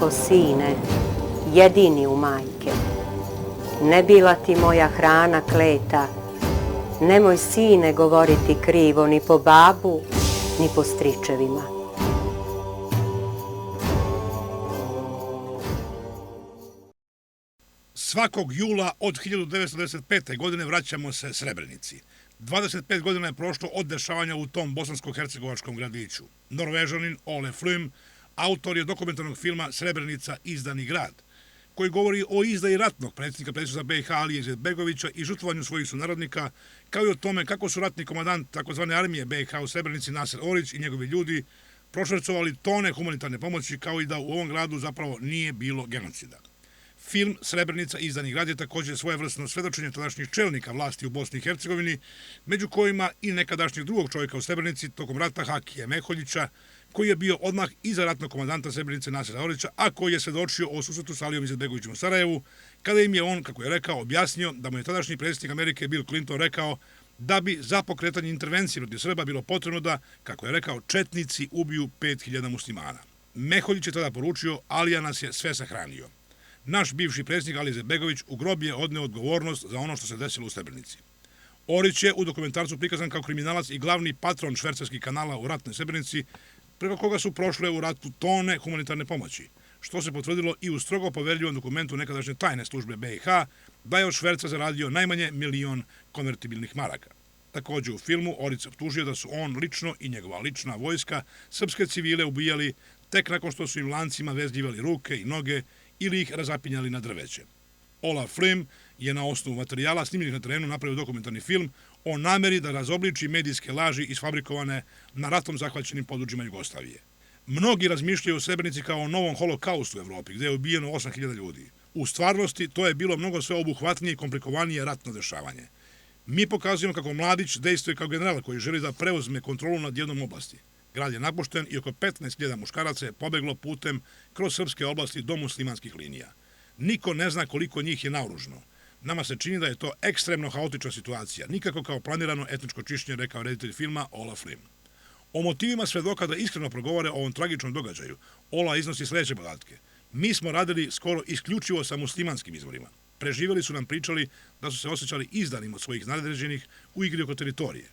reko, sine, jedini u majke, ne bila ti moja hrana kleta, nemoj, sine, govoriti krivo ni po babu, ni po stričevima. Svakog jula od 1995. godine vraćamo se Srebrenici. 25 godina je prošlo od dešavanja u tom bosansko-hercegovačkom gradiću. Norvežanin Ole Flym, autor je dokumentarnog filma Srebrenica, izdani grad, koji govori o izdaji ratnog predsjednika Predsjednika BiH Alije Izetbegovića i žrtvovanju svojih sunarodnika, kao i o tome kako su ratni komandant tzv. Armije BiH u Srebrenici Naser Orić i njegovi ljudi prošvercovali tone humanitarne pomoći, kao i da u ovom gradu zapravo nije bilo genocida. Film Srebrenica, izdani grad, je također svojevrsno svedočenje tadašnjih čelnika vlasti u Bosni i Hercegovini, među kojima i nekadašnjeg drugog čovjeka u Srebrenici tokom rata Hakija Meholjića, koji je bio odmah iza ratnog komandanta Srebrenice Nasera Orića, a koji je svedočio o susretu s Alijom Izetbegovićem u Sarajevu, kada im je on, kako je rekao, objasnio da mu je tadašnji predsjednik Amerike Bill Clinton rekao da bi za pokretanje intervencije protiv Srba bilo potrebno da, kako je rekao, četnici ubiju 5000 muslimana. Meholjić je tada poručio: Alija nas je sve sahranio. Naš bivši predsjednik Alija Izetbegović u grob je odneo odgovornost za ono što se desilo u Srebrenici. Orić je u dokumentarcu prikazan kao kriminalac i glavni patron švercerskih kanala u ratnoj Srebrenici, preko koga su prošle u ratu tone humanitarne pomoći, što se potvrdilo i u strogo poverljivom dokumentu nekadašnje tajne službe BiH, da je od šverca zaradio najmanje 1 milion konvertibilnih maraka. Također u filmu Orić optužio da su on lično i njegova lična vojska srpske civile ubijali tek nakon što su im lancima vezljivali ruke i noge ili ih razapinjali na drveće. Ola Flym je na osnovu materijala snimljenih na terenu napravio dokumentarni film o nameri da razobliči medijske laži isfabrikovane na ratom zahvaćenim područjima Jugoslavije. Mnogi razmišljaju o Srebrenici kao o novom holokaustu u Evropi, gdje je ubijeno 8000 ljudi. U stvarnosti to je bilo mnogo sveobuhvatnije i komplikovanije ratno dešavanje. Mi pokazujemo kako Mladić dejstvuje kao general koji želi da preuzme kontrolu nad jednom oblasti. Grad je napušten i oko 15.000 muškaraca je pobeglo putem kroz srpske oblasti do muslimanskih linija. Niko ne zna koliko njih je naoružano. Nama se čini da je to ekstremno haotična situacija, nikako kao planirano etničko čišćenje, rekao reditelj filma Ola Flym. O motivima svedoka da iskreno progovore o ovom tragičnom događaju, Ola iznosi sljedeće podatke. Mi smo radili skoro isključivo sa muslimanskim izvorima. Preživjeli su nam pričali da su se osjećali izdanim od svojih nadređenih u igri oko teritorije.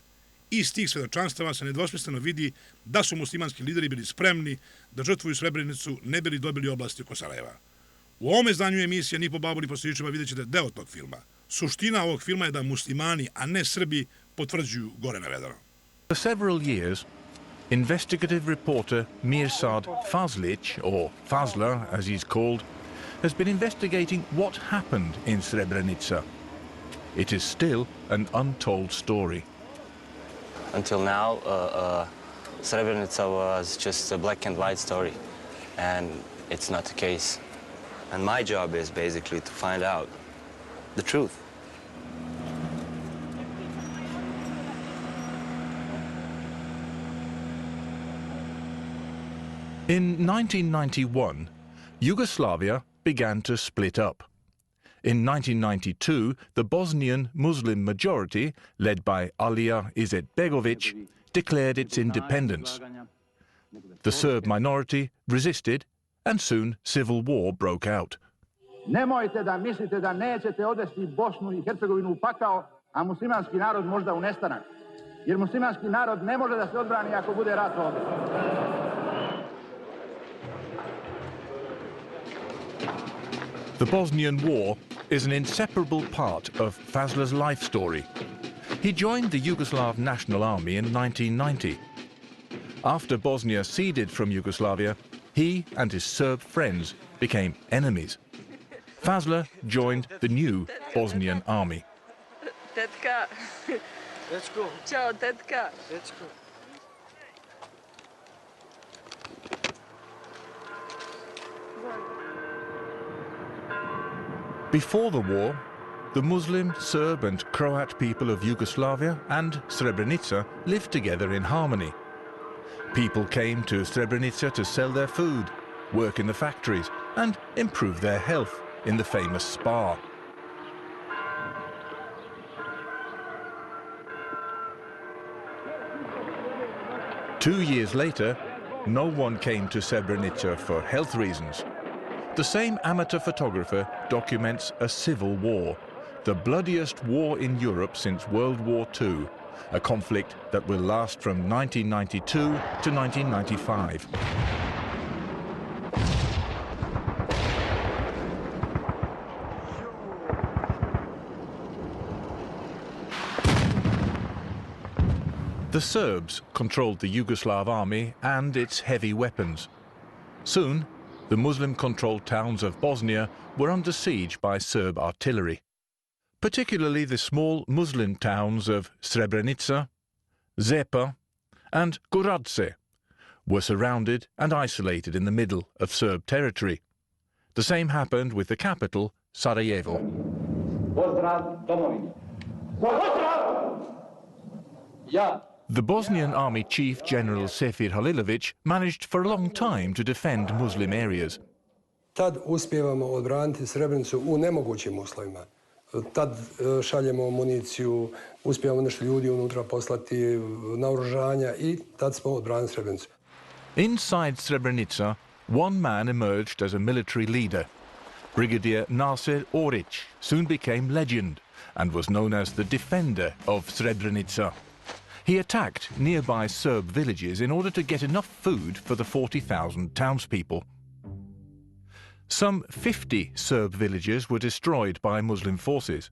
Iz tih svedočanstava se nedvosmisleno vidi da su muslimanski lideri bili spremni da žrtvuju Srebrenicu, ne bili dobili oblasti oko Sarajeva. U ovom izdanju emisije ni po babu ni po stričevima vidjet ćete deo tog filma. Suština ovog filma je da muslimani, a ne Srbi, potvrđuju gore navedeno. For several years, investigative reporter Mirsad Fazlić, or Fazler as he's called, has been investigating what happened in Srebrenica. It is still an untold story. Until now, Srebrenica was just a black and white story, and it's not the case. And my job is basically to find out the truth. In 1991, Yugoslavia began to split up. In 1992, the Bosnian Muslim majority, led by Alija Izetbegović, declared its independence. The Serb minority resisted, and soon civil war broke out. Nemojte da mislite da nećete odvesti Bosnu i Hercegovinu u pakao, a muslimanski narod možda u nestanak. Jer muslimanski narod ne može da se odbrani ako bude rat ovdje. The Bosnian War is an inseparable part of Fazler's life story. He joined the Yugoslav National Army in 1990. After Bosnia ceded from Yugoslavia, he and his Serb friends became enemies. Fazler joined the new Bosnian army. Tetka. Let's go. Ćao, tetka. Let's go. Before the war, the Muslim, Serb and Croat people of Yugoslavia and Srebrenica lived together in harmony. People came to Srebrenica to sell their food, work in the factories and improve their health in the famous spa. Two years later, no one came to Srebrenica for health reasons. The same amateur photographer documents a civil war, the bloodiest war in Europe since World War II, a conflict that will last from 1992 to 1995. The Serbs controlled the Yugoslav army and its heavy weapons. Soon, the Muslim-controlled towns of Bosnia were under siege by Serb artillery. Particularly the small Muslim towns of Srebrenica, Zepa and Goradse were surrounded and isolated in the middle of Serb territory. The same happened with the capital, Sarajevo. The Bosnian army chief, General Sefir Halilović, managed for a long time to defend Muslim areas. Tad uspijevamo odbraniti Srebrenicu u nemogućim uslovima. Tad šaljemo municiju, uspijemo nešto ljudi unutra poslati, naoružanja i tad smo odbranili Srebrenicu. Inside Srebrenica, one man emerged as a military leader. Brigadier Nasir Orić soon became legend and was known as the defender of Srebrenica. He attacked nearby Serb villages in order to get enough food for the 40,000 townspeople. Some 50 Serb villages were destroyed by Muslim forces.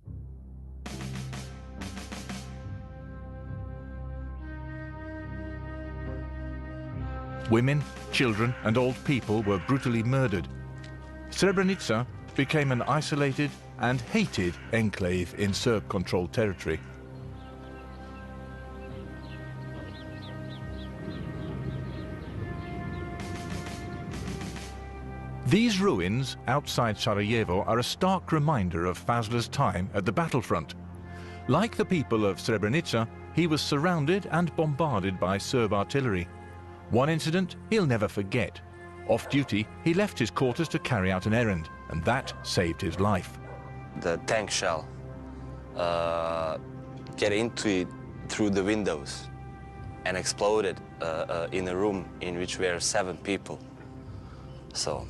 Women, children and old people were brutally murdered. Srebrenica became an isolated and hated enclave in Serb-controlled territory. These ruins outside Sarajevo are a stark reminder of Fazl's time at the battlefront. Like the people of Srebrenica, he was surrounded and bombarded by Serb artillery. One incident he'll never forget. Off duty, he left his quarters to carry out an errand, and that saved his life. The tank shell get into it through the windows and exploded in a room in which were 7 people. So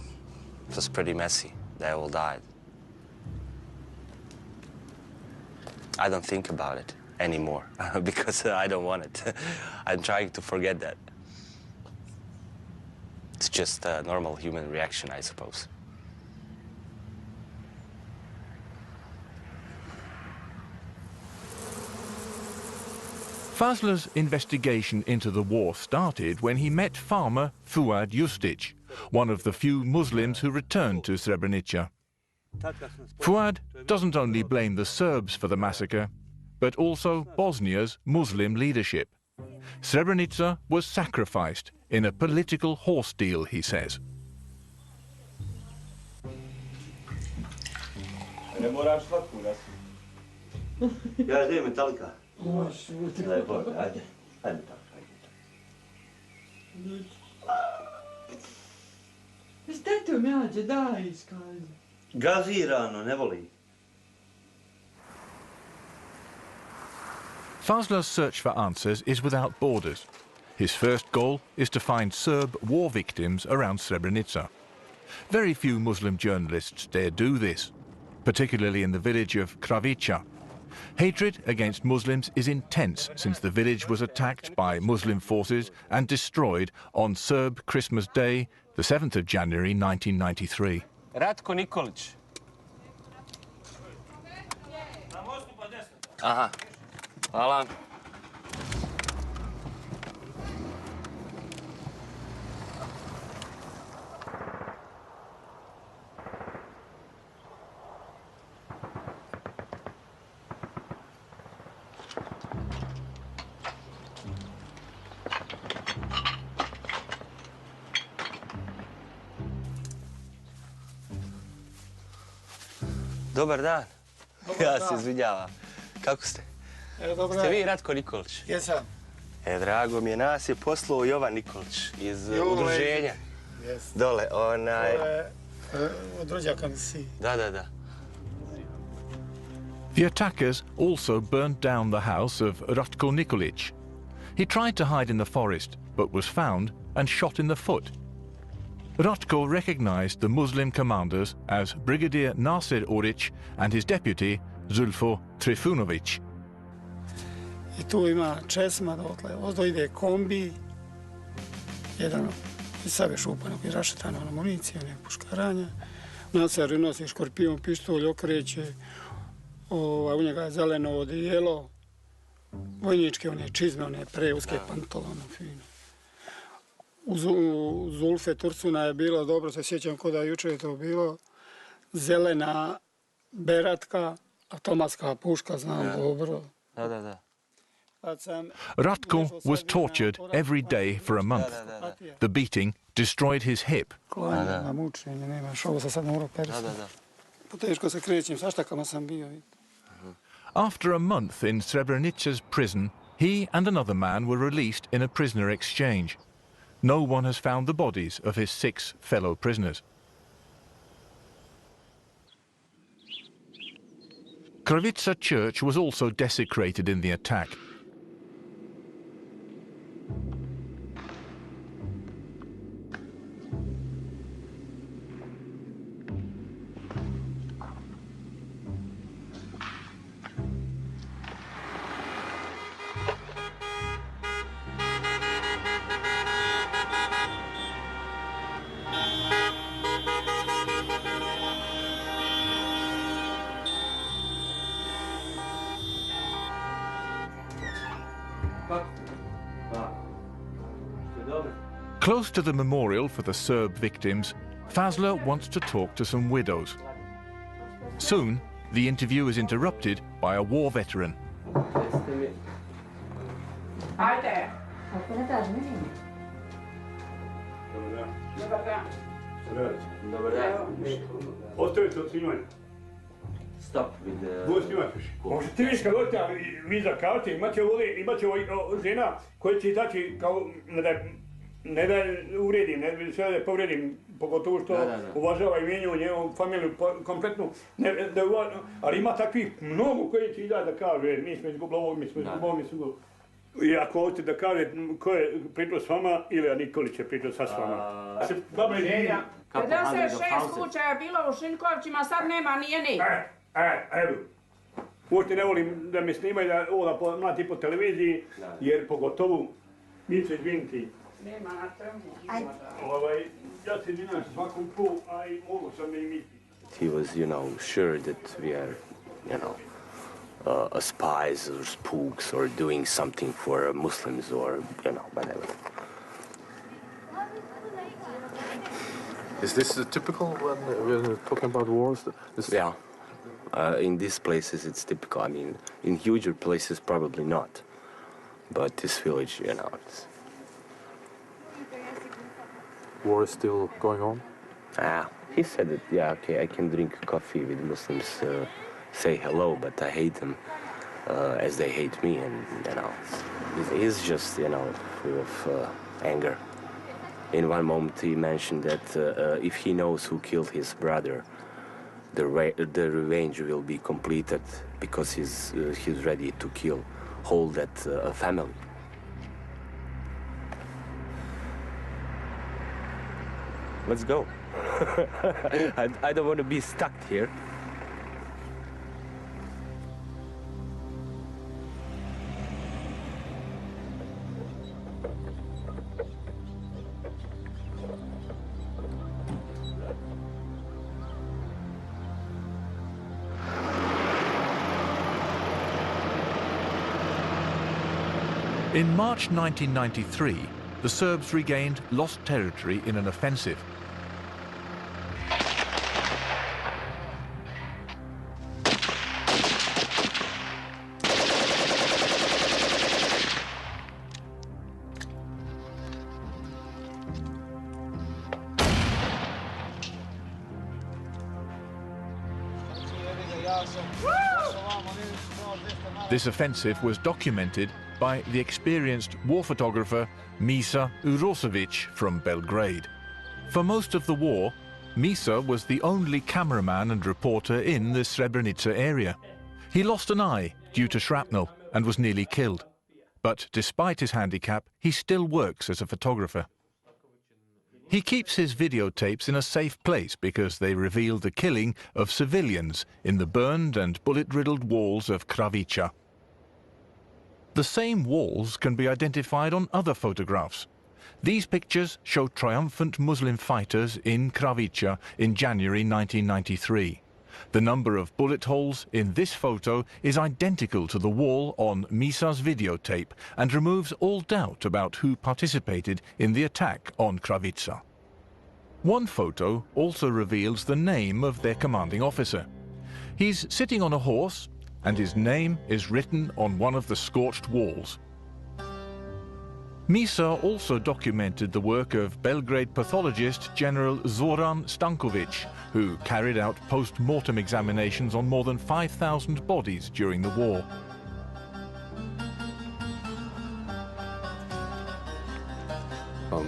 it was pretty messy. They all died. I don't think about it anymore because I don't want it. I'm trying to forget that. It's just a normal human reaction, I suppose. Fazl's investigation into the war started when he met farmer Fuad Justic, one of the few Muslims who returned to Srebrenica. Fuad doesn't only blame the Serbs for the massacre, but also Bosnia's Muslim leadership. Srebrenica was sacrificed in a political horse deal, he says. Gazirano, ne voli. Fazl's search for answers is without borders. His first goal is to find Serb war victims around Srebrenica. Very few Muslim journalists dare do this, particularly in the village of Kravica. Hatred against Muslims is intense since the village was attacked by Muslim forces and destroyed on Serb Christmas Day, the 7th of January 1993. Ratko Nikolić. Aha. Hvala. Dobar dan. Ja se izvinjavam. Kako ste? Ste vi Ratko Nikolić? Jesam. Drago mi je, nas je poslao Jovan Nikolić iz udruženja. Dole, onaj... Od rođaka mi si. Da. The attackers also burned down the house of Ratko Nikolić. He tried to hide in the forest, but was found and shot in the foot. Ratko recognized the Muslim commanders as Brigadier Nasir Orić and his deputy Zulfo Trifunović. I tu ima česma, dotle, ozdo ide kombi, jedan iz Save Šupana koji rašetana na municiju, ne puškaranja. Nasir nosi škorpion, pištolj, okreće, u njega je zeleno odijelo, vojničke, one čizme, one preuske pantolone, fine. U Zulfe Turcuna je bilo, dobro se sjećam ko da jučer je to bilo, zelena beratka, automatska puška, znam dobro. Da. Ratko was tortured every day for a month. The beating destroyed his hip. Klanje na mučenje, nemaš, ovo se sad morao periti. Poteško se krećem, sa štakama sam bio. After a month in Srebrenica's prison, he and another man were released in a prisoner exchange. No one has found the bodies of his 6 fellow prisoners. Kravica church was also desecrated in the attack. Close to the memorial for the Serb victims, Fazla wants to talk to some widows. Soon, the interview is interrupted by a war veteran. Ajde. Dobar dan. Ostavite od snimanja. Stop with the... Ovo snimate više. Možete vi kad dođete, vi zakavate, imat će žena koja će taći kao, ne da uvredim, ne sve da povredim, pogotovo što uvažava imenju, njegovu familiju kompletnu, ali ima takvih mnogo koji će i da kaže, mi smo izgubili ovog, mi smo izgubili ovog, mi smo izgubili. I ako hoćete da kaže ko je pričao s vama ili Nikolić je pričao sa s vama. $56 slučaja bilo u Šinkovčima, sad nema ni jedni. Evo. Uopšte ne volim da me snimaju da ovo da mlati po televiziji, jer pogotovo mi se izviniti. Nema na čemu. Ja se izvinam svakom tu, a i mogu sam da im misli. He was, sure that we are, spies or spooks or doing something for Muslims or, whatever. Is this typical when we're talking about wars? Yeah. In these places it's typical. I mean, in huger places probably not. But this village, it's... War is still going on? He said that, yeah, okay, I can drink coffee with Muslims, say hello, but I hate them as they hate me, and, he's just, full of anger. In one moment he mentioned that if he knows who killed his brother, the revenge will be completed because he's ready to kill whole that family. Let's go. I don't want to be stuck here. In March 1993, the Serbs regained lost territory in an offensive. This offensive was documented by the experienced war photographer Misa Urošević from Belgrade. For most of the war, Misa was the only cameraman and reporter in the Srebrenica area. He lost an eye due to shrapnel and was nearly killed. But despite his handicap, he still works as a photographer. He keeps his videotapes in a safe place because they reveal the killing of civilians in the burned and bullet-riddled walls of Kravica. The same walls can be identified on other photographs. These pictures show triumphant Muslim fighters in Kravica in January 1993. The number of bullet holes in this photo is identical to the wall on Misa's videotape and removes all doubt about who participated in the attack on Kravica. One photo also reveals the name of their commanding officer. He's sitting on a horse, and his name is written on one of the scorched walls. Misa also documented the work of Belgrade pathologist General Zoran Stankovic, who carried out post-mortem examinations on more than 5,000 bodies during the war.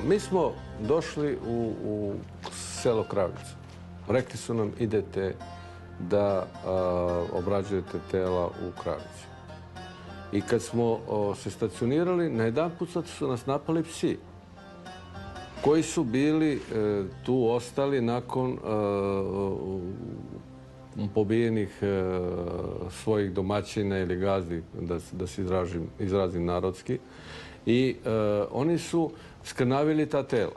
Mi smo došli u selo Kravica. Rekli su nam idete da obrađujete tela u Kravici. I kad smo se stacionirali, najedanput su nas napali psi koji su bili tu ostali nakon pobijenih svojih domaćina ili gazdi, da se izrazim narodski. I oni su skrnavili ta tela.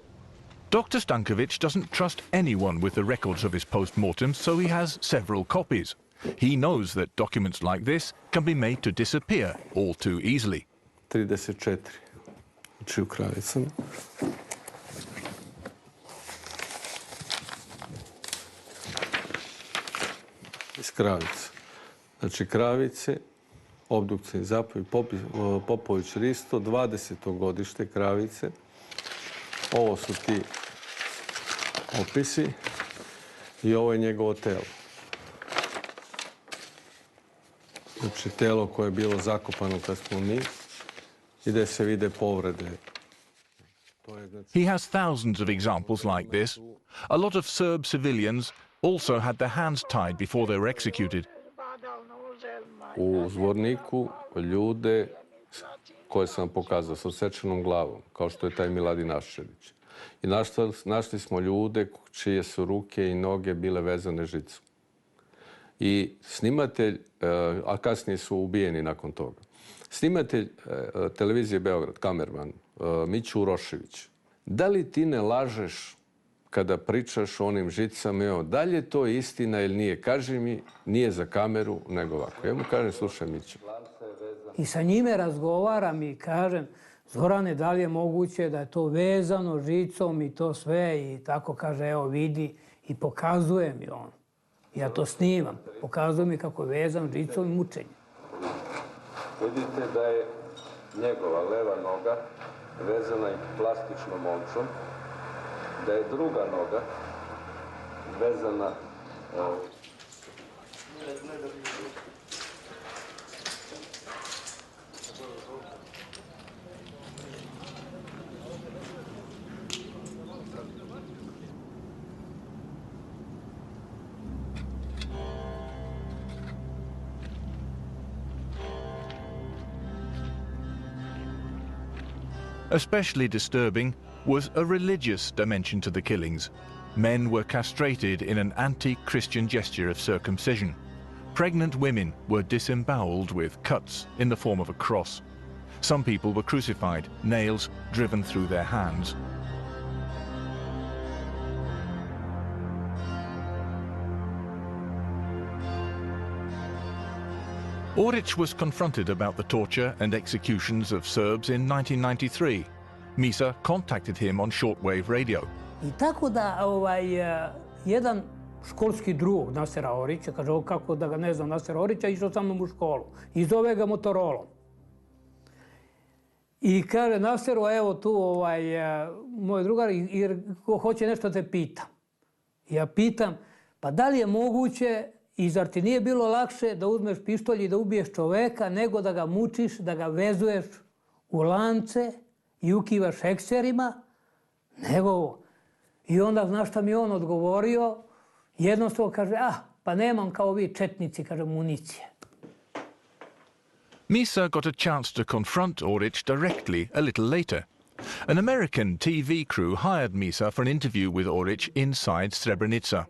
Dr. Stankovic doesn't trust anyone with the records of his post-mortems, so he has several copies. He knows that documents like this can be made to disappear all too easily. 34. Znači u Kravicama. Iz Kravica. Znači Kravice, obdukcijni zapoj, Popović Risto, 20. godište Kravice. Ovo su ti opisi i ovo je njegovo telo. Znači, telo koje je bilo zakopano kad smo mi i da se vide povrede. He has thousands of examples like this. A lot of Serb civilians also had their hands tied before they were executed. U Zvorniku ljude koje sam pokazao sa odsečenom glavom, kao što je taj Miladin Aščević. I našli smo ljude čije su ruke i noge bile vezane žicom. I snimatelj, a kasnije su ubijeni nakon toga, snimatelj televizije Beograd, kamerman, Miću Urošević, da li ti ne lažeš kada pričaš o onim žicama, da li je to istina ili nije? Kaži mi, nije za kameru, nego ovako. Ja mu kažem, slušaj Miću. I sa njime razgovaram i kažem, Zorane, da li je moguće da je to vezano žicom i to sve? I tako kaže, evo vidi, i pokazuje mi on. Ja to snimam. Pokazuje mi kako je vezan žicom i mučenjem. Vidite da je njegova leva noga vezana plastičnom omčom, da je druga noga vezana Especially disturbing was a religious dimension to the killings. Men were castrated in an anti-Christian gesture of circumcision. Pregnant women were disemboweled with cuts in the form of a cross. Some people were crucified, nails driven through their hands. Oric was confronted about the torture and executions of Serbs in 1993. Misa contacted him on shortwave radio. I tako da jedan školski drug Nasera Orića, kaže, kako da ga ne znam, Nasera Orića, išao sa mnom u školu i zove ga Motorolom. I kaže, Naseru, evo tu moj drugar, jer hoće nešto te pitam. Ja pitam, pa da li je moguće i zar ti nije bilo lakše da uzmeš pištolj i da ubiješ čoveka nego da ga mučiš, da ga vezuješ u lance i ukivaš hekserima, nego ovo. I onda, znaš šta mi on odgovorio? Jednostavno kaže, pa nemam kao vi četnici, kaže, municije. Misa got a chance to confront Oric directly a little later. An American TV crew hired Misa for an interview with Oric inside Srebrenica.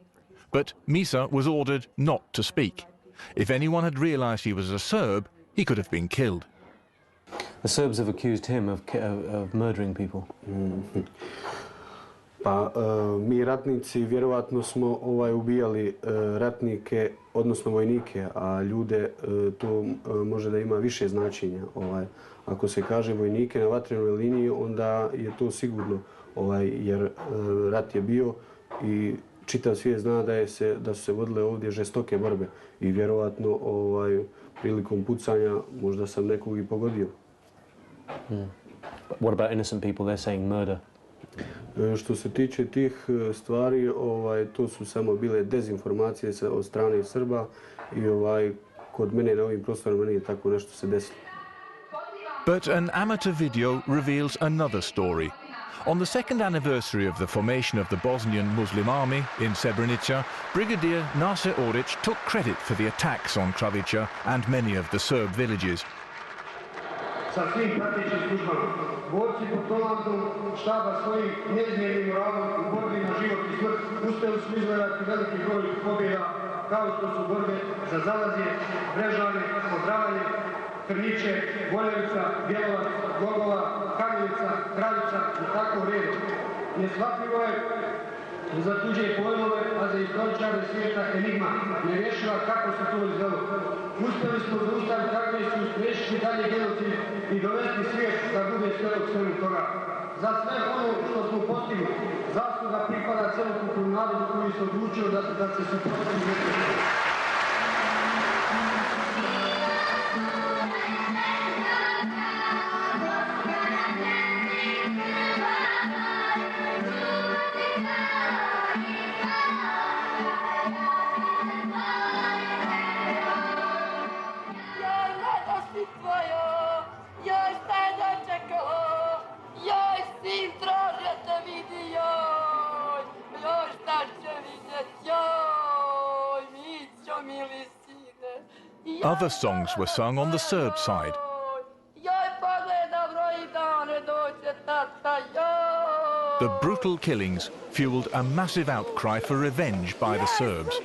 But Misa was ordered not to speak. If anyone had realized he was a Serb, he could have been killed. The Serbs have accused him of murdering people. Pa mi ratnici vjerovatno smo ubijali ratnike, odnosno vojnike, a ljude to može da ima više značenja. Ako se kaže vojnike na vatrenoj liniji, onda je to sigurno, jer rat je bio i čitav svijet zna da su se vodile ovdje žestoke borbe i vjerovatno prilikom pucanja možda sam nekog i pogodio. What about innocent people? They're saying murder. Što se tiče tih stvari, to su samo bile dezinformacije od strane Srba i kod mene na ovim prostorima nije tako nešto se desilo. But an amateur video reveals another story. On the second anniversary of the formation of the Bosnian Muslim army in Srebrenica, Brigadier Nasser Oric took credit for the attacks on Kravica and many of the Serb villages. Sa svim pratećim službama, borci pod komandom štaba svojim neizmjernim moralom u borbi na život i smrt uspjeli su izgledati veliki broj pobjeda, kao što su borbe za Zalazje, Brežane, Podravanje, Krniće, Boljevica, Bjelovac, Gogova, Kamilica, Kraljica i tako redom. Neshvatljivo je za tuđe pojmove, a za istoričare svijeta enigma, nerješiva kako se to izvelo. Uspjeli smo zaustaviti takve su spriječiti dalje genocid i dovesti svijet da bude svjedok svemu toga. Za sve ono što smo postigli, zasluga pripada celokupnom narodu koji se odlučio da se suprotstavi genocidu. Other songs were sung on the Serb side. The brutal killings fueled a massive outcry for revenge by the Serbs.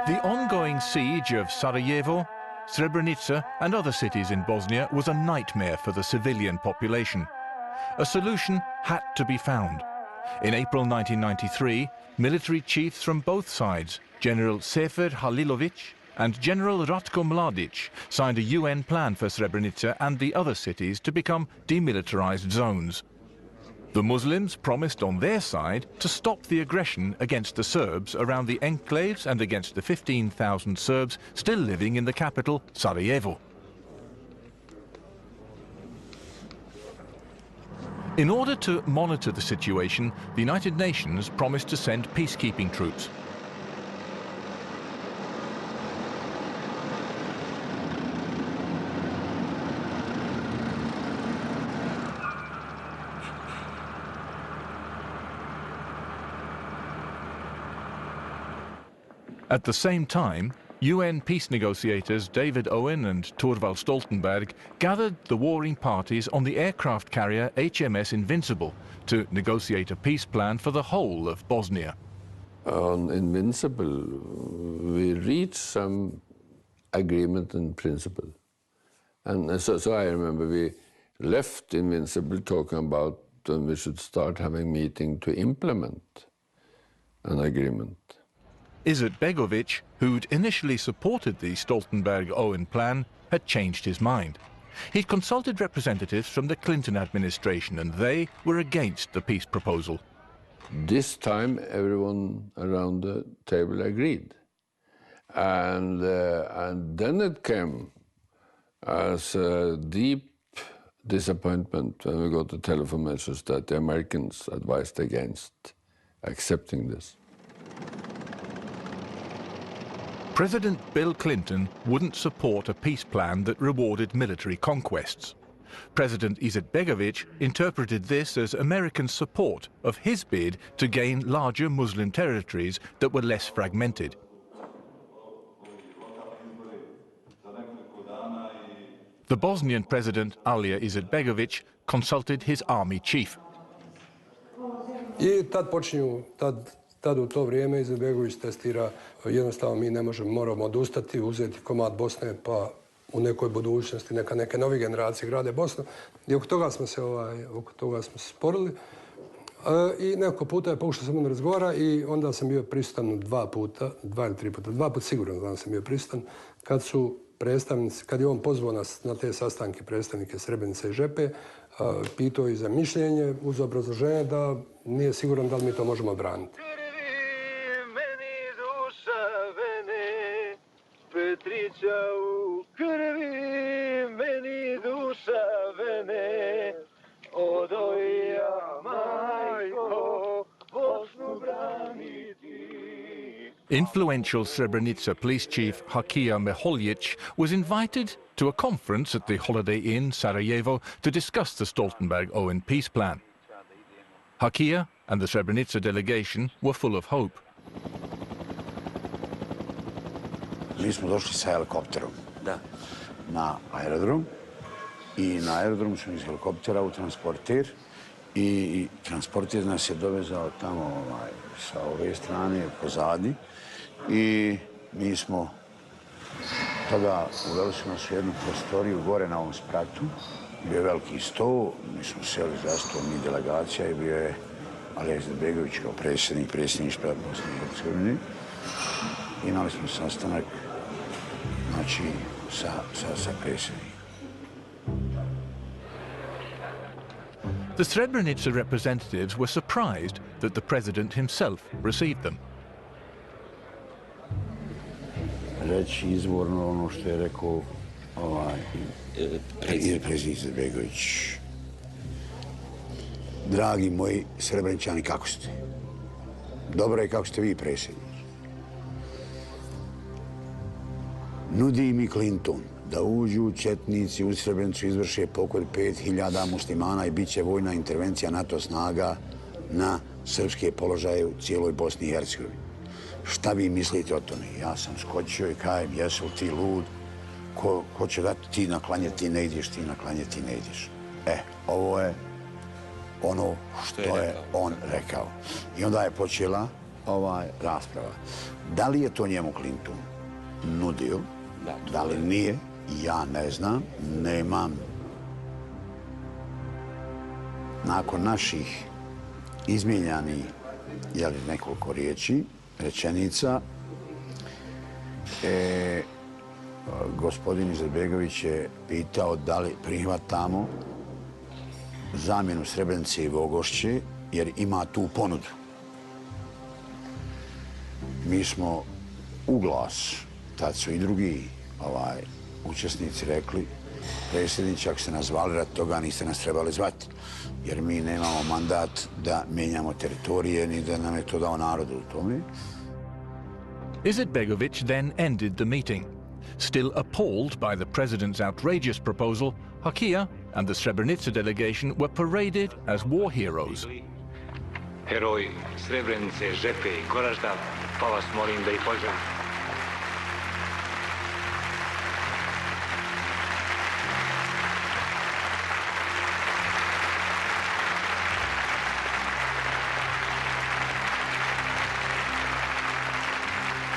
The ongoing siege of Sarajevo, Srebrenica and other cities in Bosnia was a nightmare for the civilian population. A solution had to be found. In April 1993, military chiefs from both sides, General Sefer Halilovic and General Ratko Mladic, signed a UN plan for Srebrenica and the other cities to become demilitarized zones. The Muslims promised on their side to stop the aggression against the Serbs around the enclaves and against the 15,000 Serbs still living in the capital, Sarajevo. In order to monitor the situation, the United Nations promised to send peacekeeping troops. At the same time, UN peace negotiators David Owen and Thorvald Stoltenberg gathered the warring parties on the aircraft carrier HMS Invincible to negotiate a peace plan for the whole of Bosnia. On Invincible, we reached some agreement in principle. And so I remember we left Invincible talking about we should start having meeting to implement an agreement. Izzet Begovic, who'd initially supported the Stoltenberg-Owen plan, had changed his mind. He'd consulted representatives from the Clinton administration, and they were against the peace proposal. This time, everyone around the table agreed. And then it came as a deep disappointment when we got the telephone message that the Americans advised against accepting this. President Bill Clinton wouldn't support a peace plan that rewarded military conquests. President Izetbegovic interpreted this as American support of his bid to gain larger Muslim territories that were less fragmented. The Bosnian president Alija Izetbegovic consulted his army chief. I tad počinju, tad u to vrijeme Izetbegović testira, jednostavno mi ne možemo, moramo odustati, uzeti komad Bosne, pa u nekoj budućnosti neke nove generacije grade Bosnu. I oko toga smo se sporili. I nekoliko puta je pokušao sa mnom razgovara i onda sam bio prisutan dva ili tri puta. Dva puta sigurno znam sam bio prisutan kad je on pozvao nas na te sastanke predstavnike Srebrenice i Žepe, pitao i za mišljenje uz obrazloženje da nije siguran da li mi to možemo odbraniti. Petrića u krvi, meni duša vene, odojja majko, Bosnu braniti. Influential Srebrenica police chief Hakija Meholjic was invited to a conference at the Holiday Inn, Sarajevo, to discuss the Stoltenberg-Owen peace plan. Hakija and the Srebrenica delegation were full of hope. Mi smo došli sa helikopterom na aerodrom i na aerodromu smo iz helikoptera u transporter i transporter nas je dovezao tamo sa ove strane pozadi i mi smo tada uveli su nas u jednu prostoriju gore na ovom spratu. Bio je veliki sto, mi smo seli za sto, mi delegacija i bio je Alija Izetbegović kao predsjedništva Bosne i Hercegovine. Imali smo sastanak sa predsjednikom. The Srebrenica representatives were surprised that the president himself received them. Reći izvorno ono što je rekao predsjednik Izetbegović. Dragi moji Srebreničani, kako ste? Dobro je kako ste vi, predsjednik. Nudi mi Clinton da uđu četnici u Srebrenicu, izvrše pokolj 5000 muslimana i bit će vojna intervencija NATO snaga na srpske položaje u cijeloj Bosni i Hercegovini. Šta vi mislite o tome? Ja sam skočio i kajem, jesu li ti lud? Ko će dati ti na klanje, ti ne ideš, ti na klanje, ti ne ideš. Ovo je ono što je on rekao. I onda je počela rasprava. Da li je to njemu Clinton nudio? Da li nije? Ja ne znam, nemam. Nakon naših izmijenjanih nekoliko riječi, rečenica, gospodin Izetbegović je pitao da li prihvatamo zamjenu Srebrenice i Vogošće, jer ima tu ponudu. Mi smo u glas, tad su i drugi učesnici rekli, predsjedniče, ako ste nas zvali radi toga, niste nas trebali zvati, jer mi nemamo mandat da mijenjamo teritorije, ni da nam je to dao narod u tome. Izetbegovic then ended the meeting. Still appalled by the president's outrageous proposal, Hakija and the Srebrenica delegation were paraded as war heroes. Heroj Srebrenice, Žepe i Goražda, pa vas molim da ih pozdravite.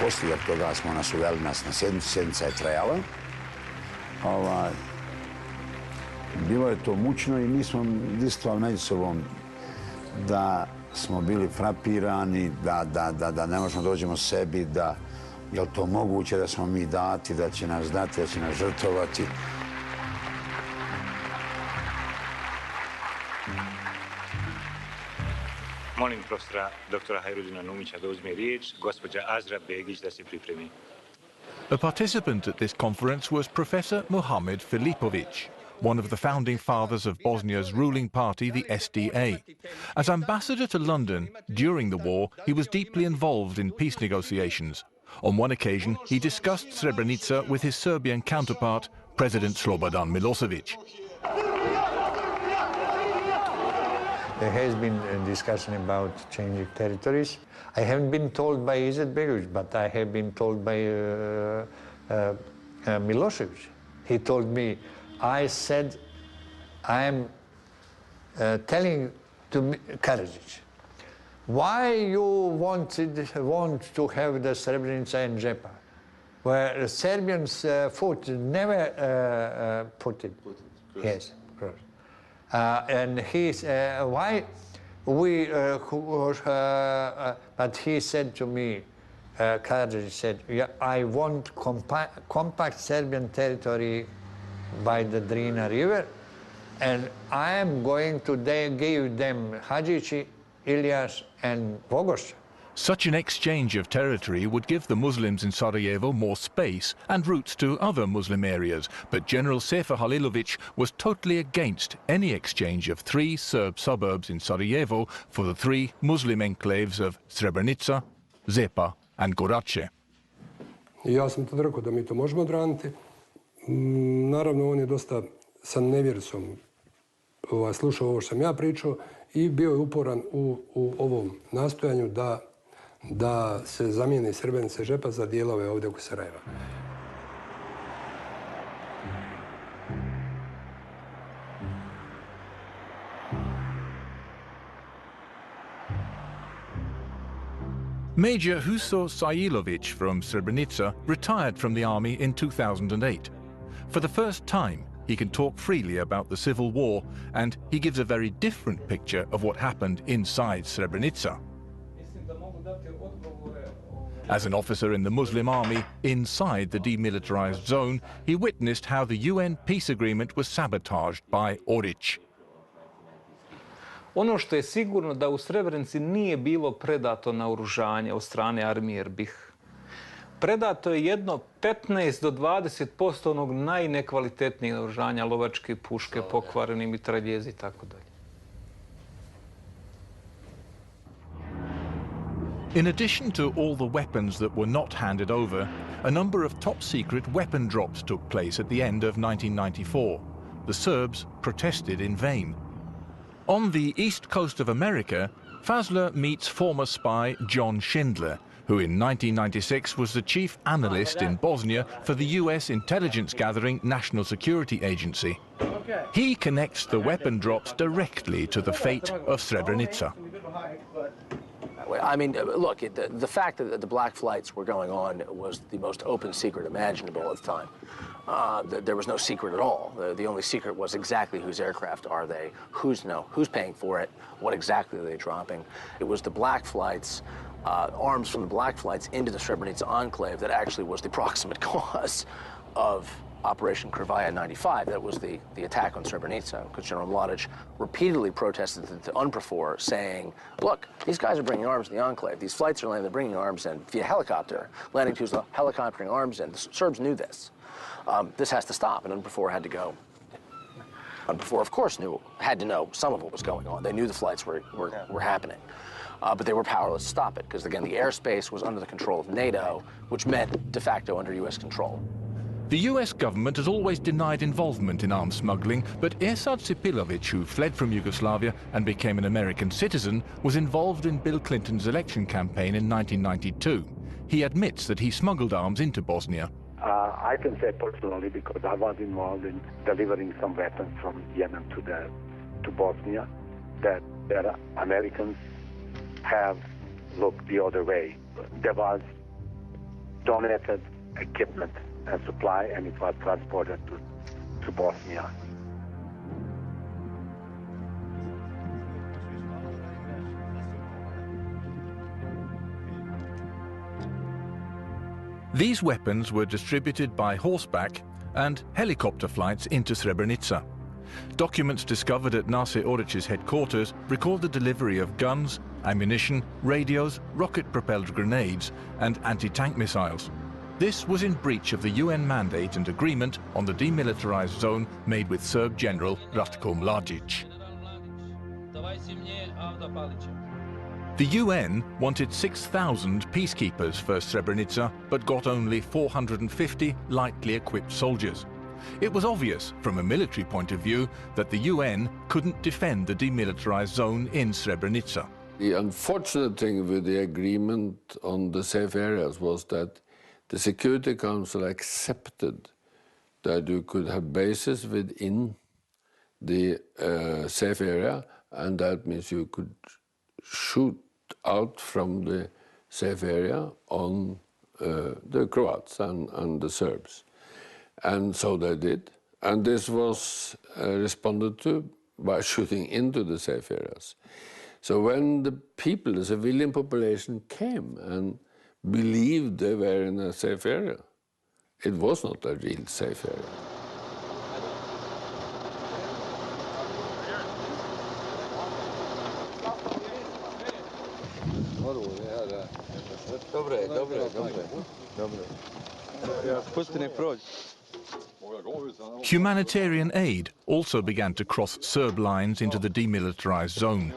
Poslije toga smo nas uveli na sjednicu, sjednica je trajala. Bilo je to mučno i mi smo diskutovali među sobom da smo bili frapirani, da ne možemo dođemo sebi, da je li to moguće da smo mi dati, da će nas dati, da će nas žrtvovati. Molim profesora doktora Hajrudina Numića da uzme riječ, gospođa Azra Begić da se pripremi. A participant at this conference was Professor Muhammad Filipović, one of the founding fathers of Bosnia's ruling party, the SDA. As ambassador to London during the war, he was deeply involved in peace negotiations. On one occasion, he discussed Srebrenica with his Serbian counterpart, President Slobodan Milosevic. There has been a discussion about changing territories. I haven't been told by Izetbegovic, but I have been told by Milosevic. He told me, I said, I'm telling to Karadzic, why you want to have the Srebrenica and Žepa, where the Serbians foot never put it. Yes, cross. And he said, why we, but he said to me, Karadzic said, yeah, I want compact Serbian territory by the Drina River, and I am going to give them Hadžići, Ilyas, and Vogošća. Such an exchange of territory would give the Muslims in Sarajevo more space and routes to other Muslim areas, but General Sefer Halilović was totally against any exchange of 3 Serb suburbs in Sarajevo for the 3 Muslim enclaves of Srebrenica, Zepa and Gorače. Ja sam tad rekao da mi to možemo odraniti. Naravno, on je dosta sa nevjericom slušao ovo što sam ja pričao i bio je uporan u ovom nastojanju da se zamijeni Srebrenica i Žepa za dijelove ovdje oko Sarajeva. Major Huso Sajilović from Srebrenica retired from the army in 2008. For the first time, he can talk freely about the civil war, and he gives a very different picture of what happened inside Srebrenica. As an officer in the Muslim army inside the demilitarized zone, he witnessed how the UN peace agreement was sabotaged by Orić. Ono što je sigurno da u Srebrenici nije bilo predato naoružanje od strane armije BiH. Predato je jedno 15 do 20% onog najnekvalitetnijeg naoružanja, lovačke puške, pokvareni mitraljezi i tako dalje. In addition to all the weapons that were not handed over, a number of top-secret weapon drops took place at the end of 1994. The Serbs protested in vain. On the east coast of America, Fazler meets former spy John Schindler, who in 1996 was the chief analyst in Bosnia for the US intelligence gathering National Security Agency. He connects the weapon drops directly to the fate of Srebrenica. I mean, look, the fact that the black flights were going on was the most open secret imaginable at the time. There was no secret at all. The only secret was exactly whose aircraft are they, who's paying for it, what exactly are they dropping. It was the black flights, arms from the black flights into the Srebrenica enclave that actually was the proximate cause of Operation Krvaja 95, that was the attack on Srebrenica, because General Mladic repeatedly protested the UNPROFOR, saying, look, these guys are bringing arms in the enclave. These flights are landing, they're bringing arms in via helicopter, landing to the helicoptering arms in. The Serbs knew this. This has to stop, and UNPROFOR had to go. UNPROFOR, of course, had to know some of what was going on. They knew the flights were happening. But they were powerless to stop it, because, again, the airspace was under the control of NATO, which meant de facto under U.S. control. The US government has always denied involvement in arms smuggling, but Irsad Sipilovic, who fled from Yugoslavia and became an American citizen, was involved in Bill Clinton's election campaign in 1992. He admits that he smuggled arms into Bosnia. I can say personally, because I was involved in delivering some weapons from Yemen to Bosnia, that the Americans have looked the other way. There was donated equipment and supply, and it was transported to Bosnia. These weapons were distributed by horseback and helicopter flights into Srebrenica. Documents discovered at Nase Oric's headquarters record the delivery of guns, ammunition, radios, rocket-propelled grenades and anti-tank missiles. This was in breach of the UN mandate and agreement on the demilitarized zone made with Serb General Ratko Mladic. The UN wanted 6,000 peacekeepers for Srebrenica, but got only 450 lightly equipped soldiers. It was obvious, from a military point of view, that the UN couldn't defend the demilitarized zone in Srebrenica. The unfortunate thing with the agreement on the safe areas was that the Security Council accepted that you could have bases within the safe area, and that means you could shoot out from the safe area on the Croats and the Serbs. And so they did. And this was responded to by shooting into the safe areas. So when the people, the civilian population, came and believed they were in a safe area, it was not a real safe area. Humanitarian aid also began to cross Serb lines into the demilitarized zone.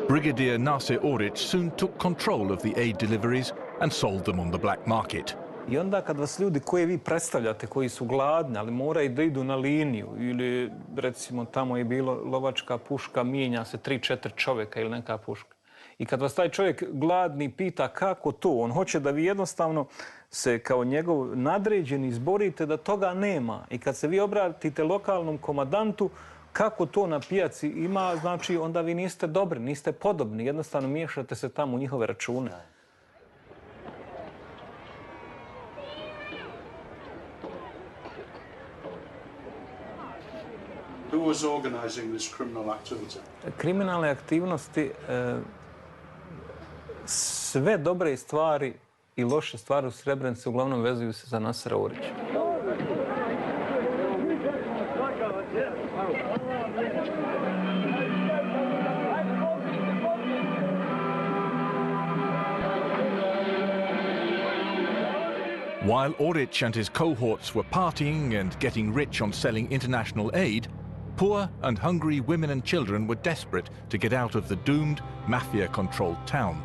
Brigadier Nase Oric soon took control of the aid deliveries and sold them on the black market. I onda kad vas ljudi koje vi predstavljate, koji su gladni, ali moraju da idu na liniju, ili recimo tamo je bilo lovačka puška, mijenja se 3-4 čovjeka ili neka puška. I kad vas taj čovjek gladni pita kako to, on hoće da vi jednostavno se kao njegov nadređeni izborite da toga nema. I kad se vi obratite lokalnom komandantu, kako to na pijaci ima, znači onda vi niste dobri, niste podobni, jednostavno miješate se tamo u njihove račune. Who was organizing this criminal activity? Kriminalne aktivnosti, sve dobre stvari i loše stvari u Srebrenici uglavnom vezuju se za Nasera Orića. While Oric and his cohorts were partying and getting rich on selling international aid, poor and hungry women and children were desperate to get out of the doomed, mafia-controlled town.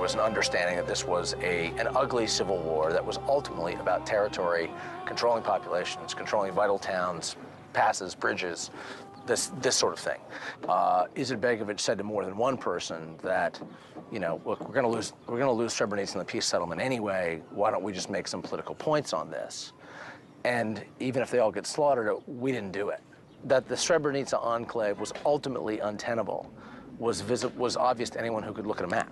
Was an understanding that this was an ugly civil war that was ultimately about territory, controlling populations, controlling vital towns, passes, bridges, this sort of thing. Izetbegovic said to more than one person that, you know, look, we're going to lose Srebrenica in the peace settlement anyway. Why don't we just make some political points on this? And even if they all get slaughtered, we didn't do it. That the Srebrenica enclave was ultimately untenable was obvious to anyone who could look at a map.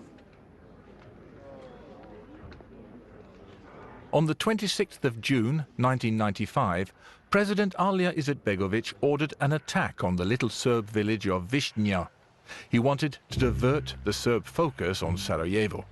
On the 26th of June 1995, President Alija Izetbegovic ordered an attack on the little Serb village of Višnja. He wanted to divert the Serb focus on Sarajevo.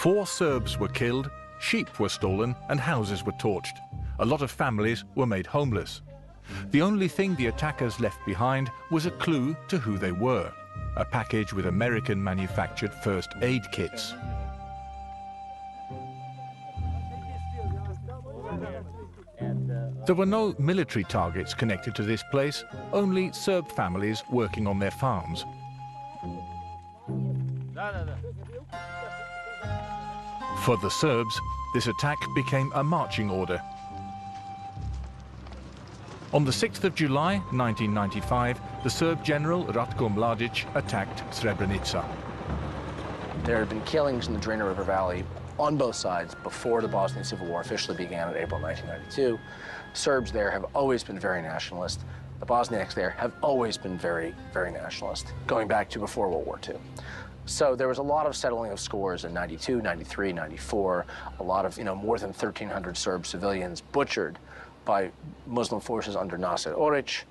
4 Serbs were killed, sheep were stolen and houses were torched. A lot of families were made homeless. The only thing the attackers left behind was a clue to who they were, a package with American-manufactured first aid kits. There were no military targets connected to this place, only Serb families working on their farms. For the Serbs, this attack became a marching order. On the 6th of July 1995, the Serb general Ratko Mladic attacked Srebrenica. There had been killings in the Drina River Valley on both sides before the Bosnian Civil War officially began in April 1992. Serbs there have always been very nationalist. The Bosniaks there have always been very, very nationalist, going back to before World War II. So there was a lot of settling of scores in 92, 93, 94, a lot of, more than 1,300 Serb civilians butchered by Muslim forces under Nasser Oric.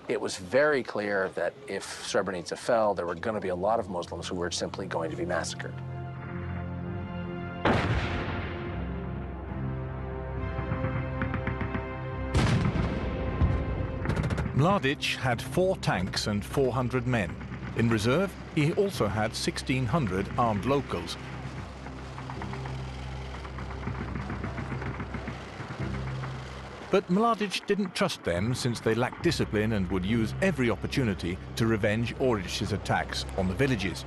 It was very clear that if Srebrenica fell, there were going to be a lot of Muslims who were simply going to be massacred. Mladic had 4 tanks and 400 men. In reserve, he also had 1,600 armed locals. But Mladic didn't trust them since they lacked discipline and would use every opportunity to revenge Oric's attacks on the villages.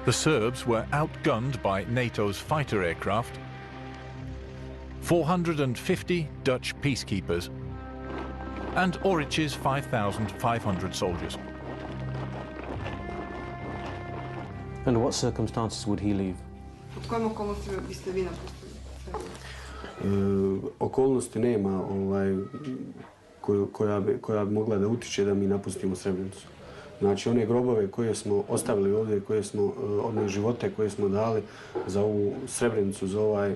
The Serbs were outgunned by NATO's fighter aircraft, 450 Dutch peacekeepers, and Oric's 5,500 soldiers. Under what circumstances would he leave? Okolnosti nema koja bi mogla da utiče da mi napustimo Srebrenicu. Znači, one grobove koje smo ostavili ovdje, one živote koje smo dali za ovu Srebrenicu, za ovaj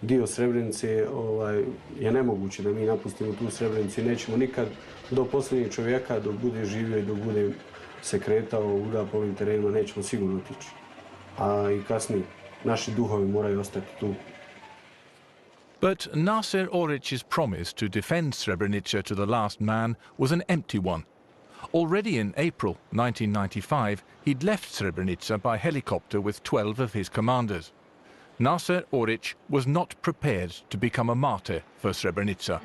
dio Srebrenice, je nemoguće da mi napustimo tu Srebrenicu i nećemo nikad do posljednjeg čovjeka, dok bude živio i dok bude se kretao po ovim terenima, nećemo sigurno otići. A i kasnije, naši duhovi moraju ostati tu. But Nasser Oric's promise to defend Srebrenica to the last man was an empty one. Already in April 1995, he'd left Srebrenica by helicopter with 12 of his commanders. Nasser Oric was not prepared to become a martyr for Srebrenica.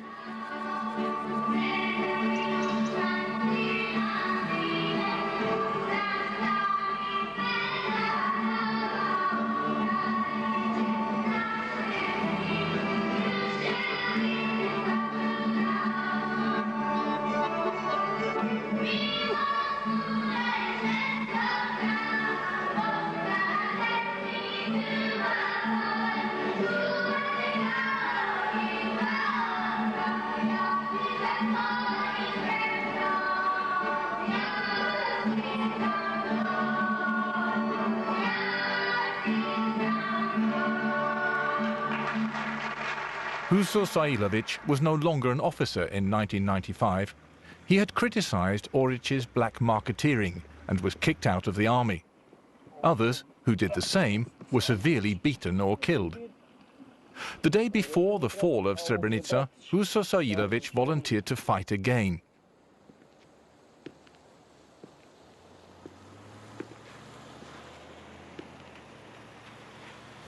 Huso Sailovic was no longer an officer in 1995. He had criticized Oric's black marketeering and was kicked out of the army. Others, who did the same, were severely beaten or killed. The day before the fall of Srebrenica, Huso Sailovic volunteered to fight again.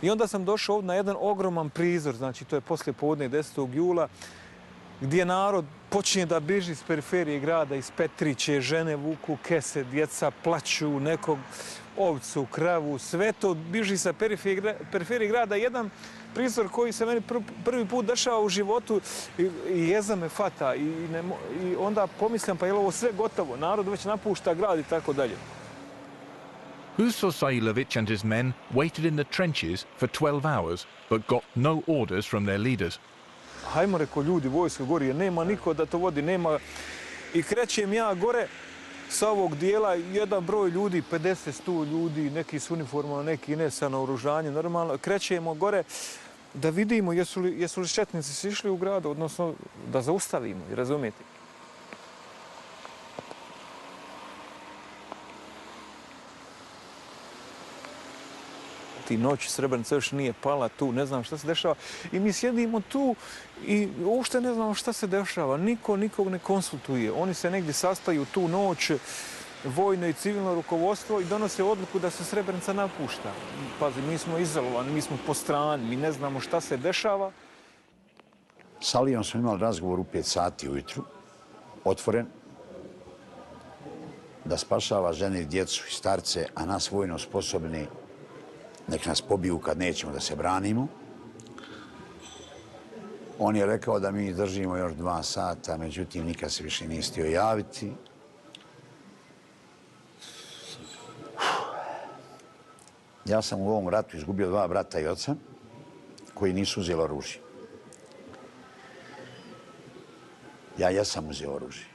I onda sam došao na jedan ogroman prizor, znači to je poslije podne 10. jula, gdje narod počinje da biži iz periferije grada, iz Petriće, žene vuku kese, djeca plaću, nekog ovcu, kravu, sve to biži sa periferije grada. Jedan prizor koji se meni prvi put dešava u životu i jeza me fata. I onda pomislim, pa je ovo sve gotovo, narod već napušta grad i tako dalje. Huso Sailovic and his men waited in the trenches for 12 hours, but got no orders from their leaders. Hajmo, reko, ljudi, vojska gori, jer nema niko da to vodi, nema. I krećem ja gore sa ovog dijela, jedan broj ljudi, 50-100 ljudi, neki s uniformama, neki ne sa naoružanjem, normalno. Krećemo gore da vidimo jesu li četnici sišli u gradu, odnosno da zaustavimo, razumijete? leti, noć, Srebrenica još nije pala tu, ne znam šta se dešava. I mi sjedimo tu i uopšte ne znamo šta se dešava. Niko nikog ne konsultuje. Oni se negdje sastaju tu noć, vojno i civilno rukovodstvo, i donose odluku da se Srebrenica napušta. Pazi, mi smo izolovani, mi smo po strani, mi ne znamo šta se dešava. S Alijom smo imali razgovor u 5 sati ujutru, otvoren, da spašava žene i djecu i starce, a nas vojno sposobni nek nas pobiju kad nećemo da se branimo. On je rekao da mi držimo još 2 sata, međutim nikad se više nije htio javiti. Ja sam u ovom ratu izgubio 2 brata i oca koji nisu uzeli oružje. Ja jesam uzeo oružje.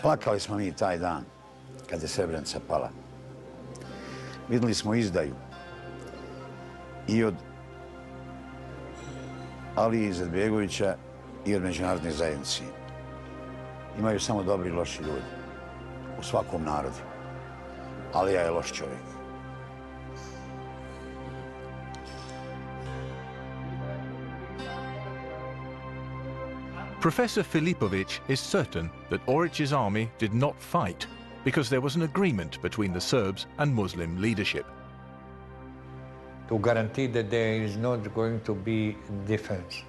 Plakali smo mi taj dan kad je Srebrenica pala. Vidjeli smo izdaju i od Alije Izetbegovića i od međunarodne zajednice. Imaju samo dobri i loši ljudi u svakom narodu. Alija je loš čovjek. Professor Filipović is certain that Orić's army did not fight because there was an agreement between the Serbs and Muslim leadership. To guarantee that there is not going to be defense.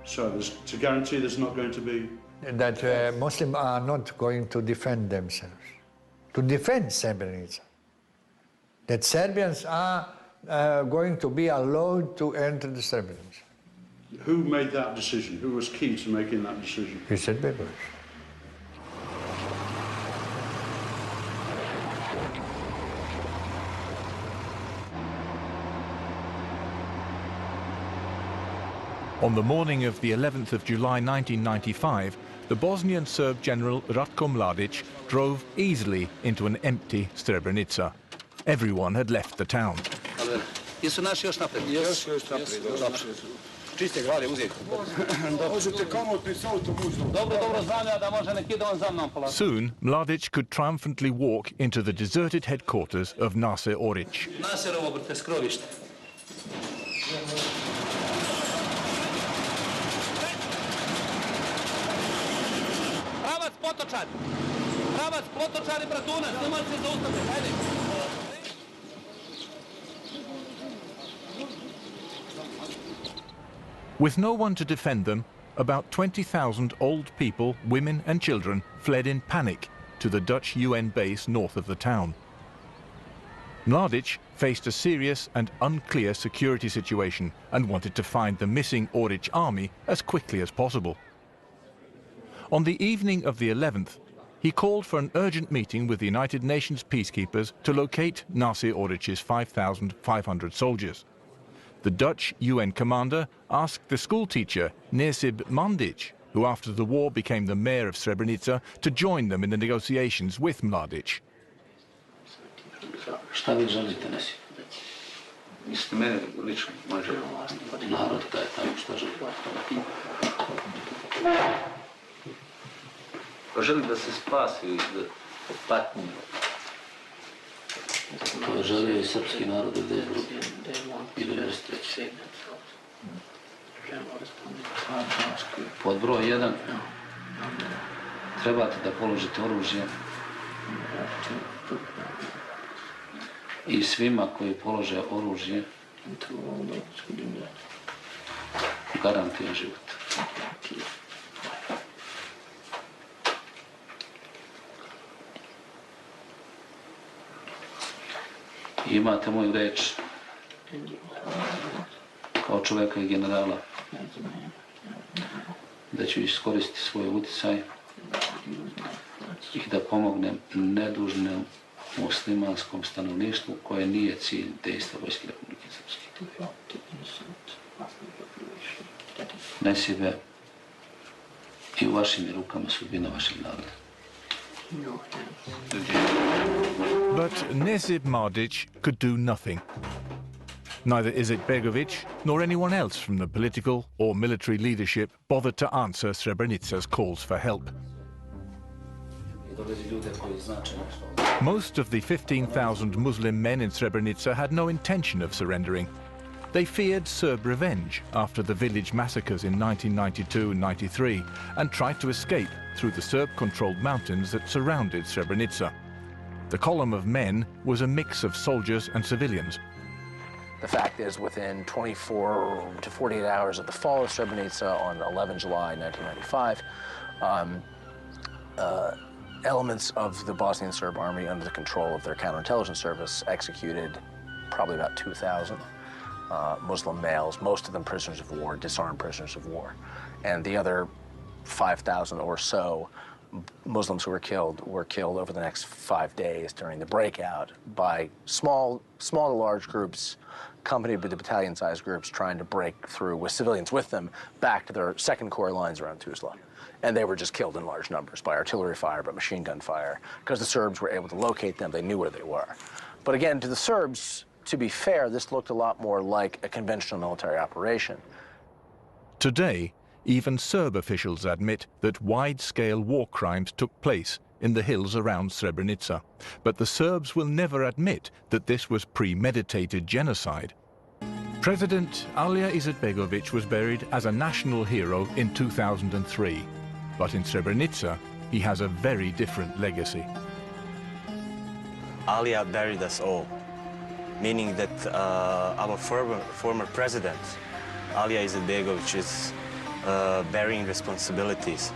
So to guarantee there's not going to be... That Muslims are not going to defend themselves. To defend Srebrenica. That Serbians are going to be allowed to enter the Srebrenica. Who made that decision? Who was key to making that decision? Izetbegović. On the morning of the 11th of July 1995, the Bosnian Serb general Ratko Mladić drove easily into an empty Srebrenica. Everyone had left the town. Jesu naši još napred? Još napred, dobro. Čiste glave uzeti. Možete komotno s autobusom. Dobro znam ja da može neki don za mnom polako. Soon, Mladić could triumphantly walk into the deserted headquarters of Nasser Orić. Nasserovo brte skrovište. Pravac Potočari. Pravac Potočari, Bratunac, nemoj se zaustaviti, hajde. With no one to defend them, about 20,000 old people, women and children fled in panic to the Dutch UN base north of the town. Mladić faced a serious and unclear security situation and wanted to find the missing Orić army as quickly as possible. On the evening of the 11th, he called for an urgent meeting with the United Nations peacekeepers to locate Nasser Orić's 5,500 soldiers. The Dutch UN commander asked the school teacher Nesib Mandić, who after the war became the mayor of Srebrenica, to join them in the negotiations with Mladić. Šta vi želite, Nesib? Mislite mene lično, može? Narod taj tamo šta želi. Pa želim da se spasi od patnje. To želio i srpski narod da je drugi. I da je streći. Pod broj 1 trebate da položite oružje i svima koji polože oružje garantujem život. I imate moju reč kao čovjeka i generala da ću iskoristiti svoj utjecaj i da pomognem nedužnom muslimanskom stanovništvu koje nije cilj dejstva Vojske Republike Srpske. Nesibe, i u vašim rukama sudbina vašeg naroda. But Nesib Mladić could do nothing. Neither Izetbegović nor anyone else from the political or military leadership bothered to answer Srebrenica's calls for help. Most of the 15,000 Muslim men in Srebrenica had no intention of surrendering. They feared Serb revenge after the village massacres in 1992 and 93 and tried to escape through the Serb-controlled mountains that surrounded Srebrenica. The column of men was a mix of soldiers and civilians. The fact is, within 24 to 48 hours of the fall of Srebrenica on 11 July 1995, elements of the Bosnian Serb army under the control of their counterintelligence service executed probably about 2,000 Muslim males, most of them prisoners of war, disarmed prisoners of war. And the other 5,000 or so Muslims who were killed over the next 5 days during the breakout by small to large groups, accompanied by the battalion-sized groups trying to break through with civilians with them back to their second corps lines around Tuzla. And they were just killed in large numbers by artillery fire, by machine gun fire, because the Serbs were able to locate them, they knew where they were. But again, to the Serbs, to be fair, this looked a lot more like a conventional military operation. Today, even Serb officials admit that wide-scale war crimes took place in the hills around Srebrenica. But the Serbs will never admit that this was premeditated genocide. President Alija Izetbegović was buried as a national hero in 2003. But in Srebrenica, he has a very different legacy. Alija buried us all, meaning that our former president, Alija Izetbegović, is bearing responsibilities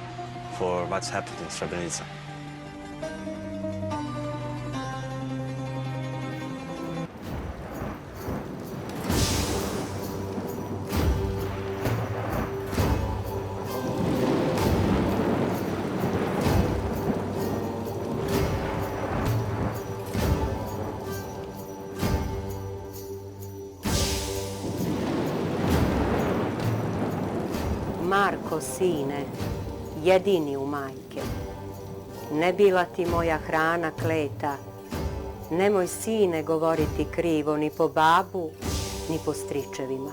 for what's happened in Srebrenica. Marko, sine, jedini u majke, ne bila ti moja hrana kleta, nemoj, sine, govoriti krivo ni po babu, ni po stričevima.